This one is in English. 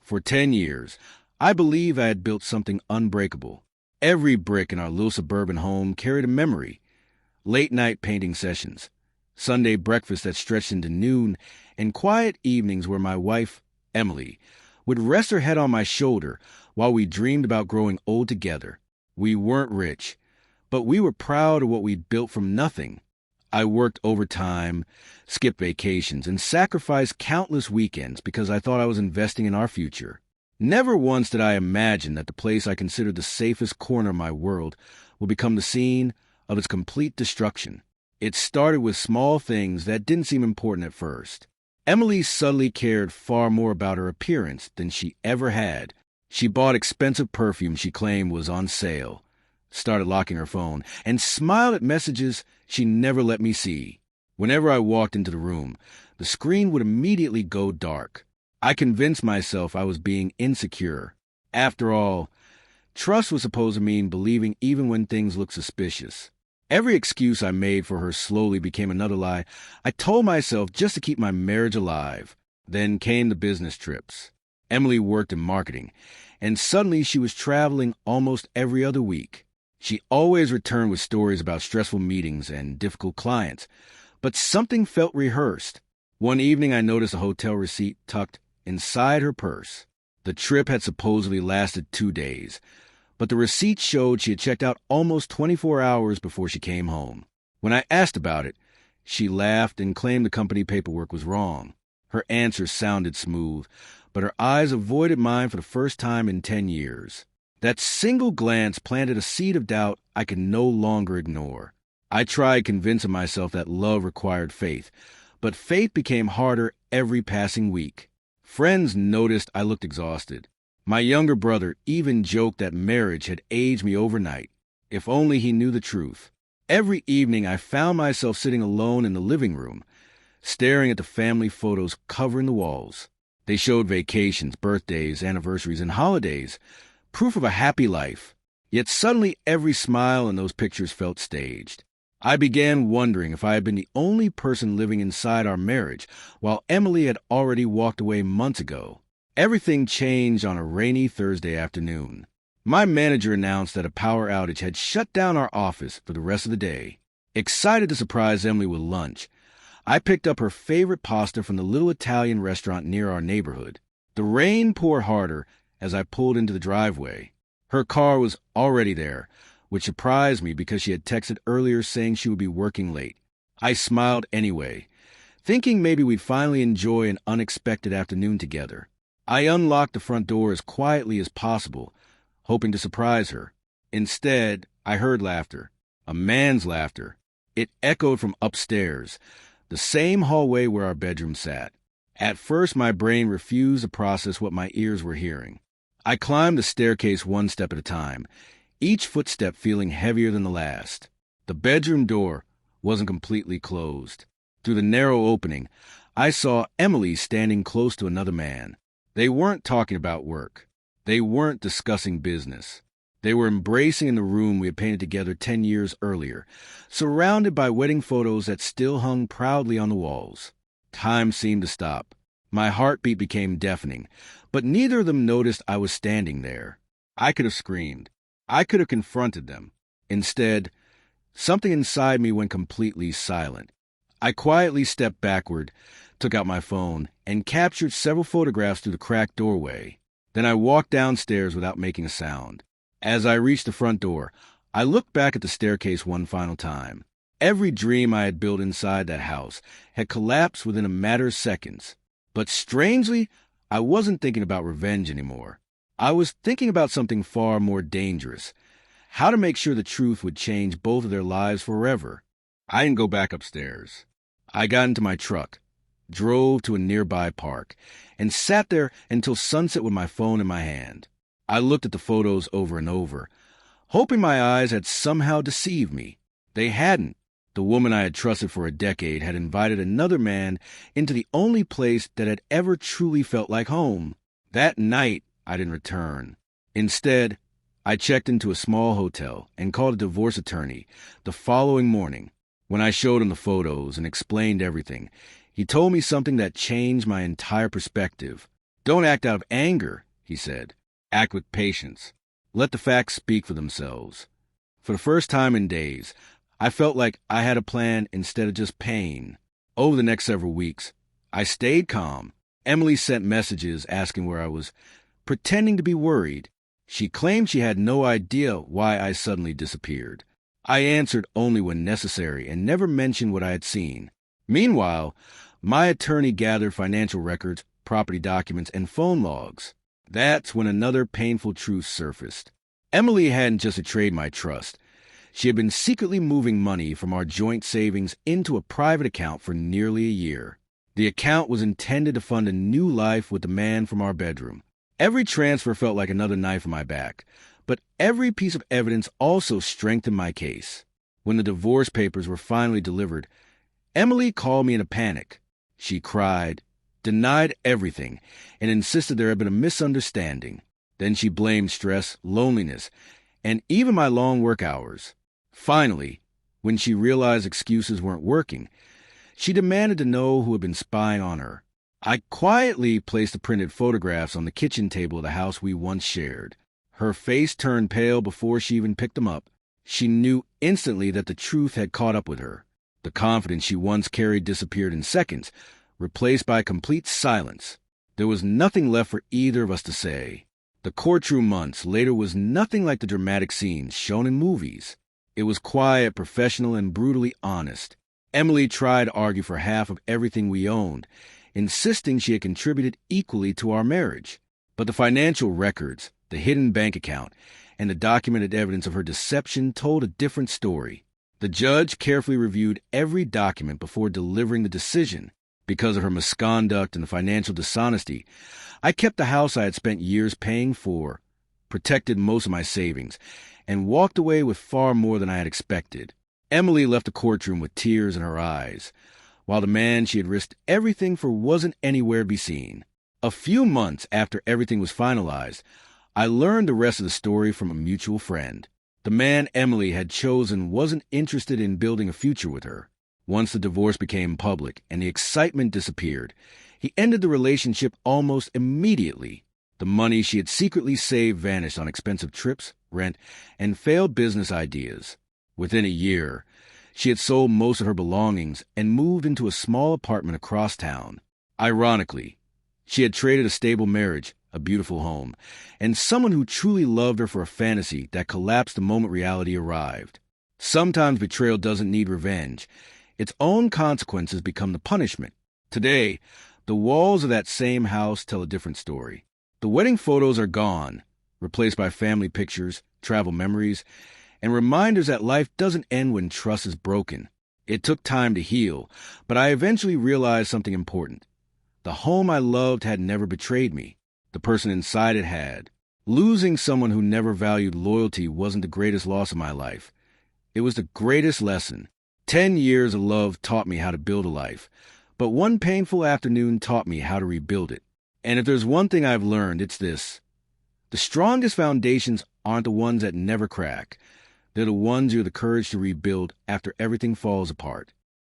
For 10 years, I believe I had built something unbreakable. Every brick in our little suburban home carried a memory. Late-night painting sessions, Sunday breakfast that stretched into noon, and quiet evenings where my wife, Emily, would rest her head on my shoulder while we dreamed about growing old together. We weren't rich, but we were proud of what we'd built from nothing. I worked overtime, skipped vacations, and sacrificed countless weekends because I thought I was investing in our future. Never once did I imagine that the place I considered the safest corner of my world would become the scene of its complete destruction. It started with small things that didn't seem important at first. Emily subtly cared far more about her appearance than she ever had. She bought expensive perfume she claimed was on sale, started locking her phone, and smiled at messages she never let me see. Whenever I walked into the room, the screen would immediately go dark. I convinced myself I was being insecure. After all, trust was supposed to mean believing even when things looked suspicious. Every excuse I made for her slowly became another lie I told myself just to keep my marriage alive. Then came the business trips. Emily worked in marketing, and suddenly she was traveling almost every other week. She always returned with stories about stressful meetings and difficult clients, but something felt rehearsed. One evening I noticed a hotel receipt tucked inside her purse. The trip had supposedly lasted 2 days, but the receipt showed she had checked out almost 24 hours before she came home. When I asked about it, she laughed and claimed the company paperwork was wrong. Her answer sounded smooth, but her eyes avoided mine for the first time in 10 years. That single glance planted a seed of doubt I could no longer ignore. I tried convincing myself that love required faith, but faith became harder every passing week. Friends noticed I looked exhausted. My younger brother even joked that marriage had aged me overnight. If only he knew the truth. Every evening I found myself sitting alone in the living room, staring at the family photos covering the walls. They showed vacations, birthdays, anniversaries, and holidays, proof of a happy life. Yet suddenly every smile in those pictures felt staged. I began wondering if I had been the only person living inside our marriage, while Emily had already walked away months ago. Everything changed on a rainy Thursday afternoon. My manager announced that a power outage had shut down our office for the rest of the day. Excited to surprise Emily with lunch, I picked up her favorite pasta from the little Italian restaurant near our neighborhood. The rain poured harder as I pulled into the driveway. Her car was already there, which surprised me because she had texted earlier saying she would be working late. I smiled anyway, thinking maybe we'd finally enjoy an unexpected afternoon together. I unlocked the front door as quietly as possible, hoping to surprise her. Instead, I heard laughter. A man's laughter. It echoed from upstairs, the same hallway where our bedroom sat. At first, my brain refused to process what my ears were hearing. I climbed the staircase one step at a time, each footstep feeling heavier than the last. The bedroom door wasn't completely closed. Through the narrow opening, I saw Emily standing close to another man. They weren't talking about work. They weren't discussing business. They were embracing in the room we had painted together 10 years earlier, surrounded by wedding photos that still hung proudly on the walls. Time seemed to stop. My heartbeat became deafening, but neither of them noticed I was standing there. I could have screamed. I could have confronted them. Instead, something inside me went completely silent. I quietly stepped backward, took out my phone, and captured several photographs through the cracked doorway. Then I walked downstairs without making a sound. As I reached the front door, I looked back at the staircase one final time. Every dream I had built inside that house had collapsed within a matter of seconds. But strangely, I wasn't thinking about revenge anymore. I was thinking about something far more dangerous. How to make sure the truth would change both of their lives forever. I didn't go back upstairs. I got into my truck, drove to a nearby park, and sat there until sunset with my phone in my hand. I looked at the photos over and over, hoping my eyes had somehow deceived me. They hadn't. The woman I had trusted for a decade had invited another man into the only place that had ever truly felt like home. That night, I didn't return. Instead, I checked into a small hotel and called a divorce attorney the following morning. When I showed him the photos and explained everything, he told me something that changed my entire perspective. Don't act out of anger, he said. Act with patience. Let the facts speak for themselves. For the first time in days, I felt like I had a plan instead of just pain. Over the next several weeks, I stayed calm. Emily sent messages asking where I was, pretending to be worried. She claimed she had no idea why I suddenly disappeared. I answered only when necessary and never mentioned what I had seen. Meanwhile, my attorney gathered financial records, property documents, and phone logs. That's when another painful truth surfaced. Emily hadn't just betrayed my trust. She had been secretly moving money from our joint savings into a private account for nearly a year. The account was intended to fund a new life with the man from our bedroom. Every transfer felt like another knife in my back, but every piece of evidence also strengthened my case. When the divorce papers were finally delivered, Emily called me in a panic. She cried, denied everything, and insisted there had been a misunderstanding. Then she blamed stress, loneliness, and even my long work hours. Finally, when she realized excuses weren't working, she demanded to know who had been spying on her. I quietly placed the printed photographs on the kitchen table of the house we once shared. Her face turned pale before she even picked them up. She knew instantly that the truth had caught up with her. The confidence she once carried disappeared in seconds, replaced by complete silence. There was nothing left for either of us to say. The courtroom months later was nothing like the dramatic scenes shown in movies. It was quiet, professional, and brutally honest. Emily tried to argue for half of everything we owned, insisting she had contributed equally to our marriage. But the financial records, the hidden bank account, and the documented evidence of her deception told a different story. The judge carefully reviewed every document before delivering the decision. Because of her misconduct and the financial dishonesty, I kept the house I had spent years paying for, protected most of my savings, and walked away with far more than I had expected. Emily left the courtroom with tears in her eyes, while the man she had risked everything for wasn't anywhere to be seen. A few months after everything was finalized, I learned the rest of the story from a mutual friend. The man Emily had chosen wasn't interested in building a future with her. Once the divorce became public and the excitement disappeared, he ended the relationship almost immediately. The money she had secretly saved vanished on expensive trips, rent, and failed business ideas. Within a year, she had sold most of her belongings and moved into a small apartment across town. Ironically, she had traded a stable marriage, a beautiful home, and someone who truly loved her for a fantasy that collapsed the moment reality arrived. Sometimes betrayal doesn't need revenge. Its own consequences become the punishment. Today, the walls of that same house tell a different story. The wedding photos are gone, replaced by family pictures, travel memories, and reminders that life doesn't end when trust is broken. It took time to heal, but I eventually realized something important. The home I loved had never betrayed me. The person inside it had. Losing someone who never valued loyalty wasn't the greatest loss of my life. It was the greatest lesson. 10 years of love taught me how to build a life, but one painful afternoon taught me how to rebuild it. And if there's one thing I've learned, it's this. The strongest foundations aren't the ones that never crack. They're the ones you have the courage to rebuild after everything falls apart.